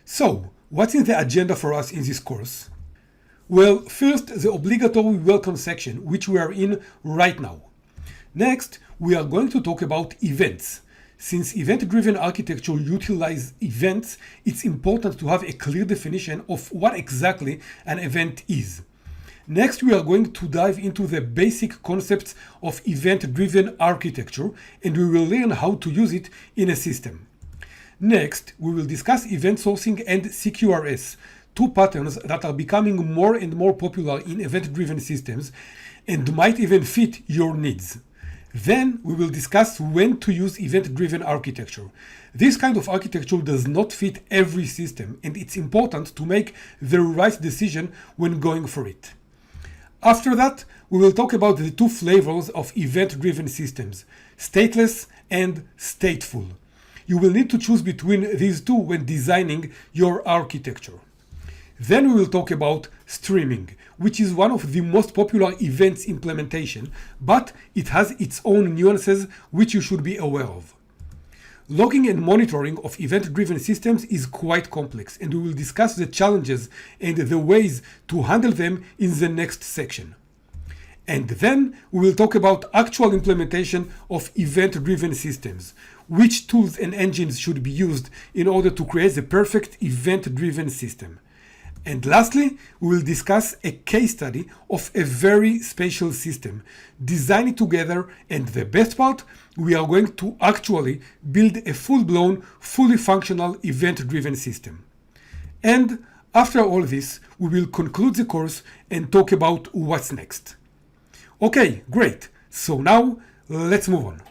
So, what's in the agenda for us in this course? Well, first, the obligatory welcome section, which we are in right now. Next, we are going to talk about events. Since event-driven architecture utilizes events, it's important to have a clear definition of what exactly an event is. Next, we are going to dive into the basic concepts of event-driven architecture, and we will learn how to use it in a system. Next, we will discuss event sourcing and CQRS, two patterns that are becoming more and more popular in event-driven systems and might even fit your needs. Then we will discuss when to use event-driven architecture. This kind of architecture does not fit every system, and it's important to make the right decision when going for it. After that, we will talk about the two flavors of event-driven systems, stateless and stateful. You will need to choose between these two when designing your architecture. Then we will talk about streaming, which is one of the most popular events implementation, but it has its own nuances which you should be aware of. Logging and monitoring of event-driven systems is quite complex, and we will discuss the challenges and the ways to handle them in the next section. And then we will talk about actual implementation of event-driven systems, which tools and engines should be used in order to create the perfect event-driven system. And lastly, we will discuss a case study of a very special system, design it together, and the best part, we are going to actually build a full-blown, fully functional event-driven system. And after all this, we will conclude the course and talk about what's next. Okay, great. So now let's move on.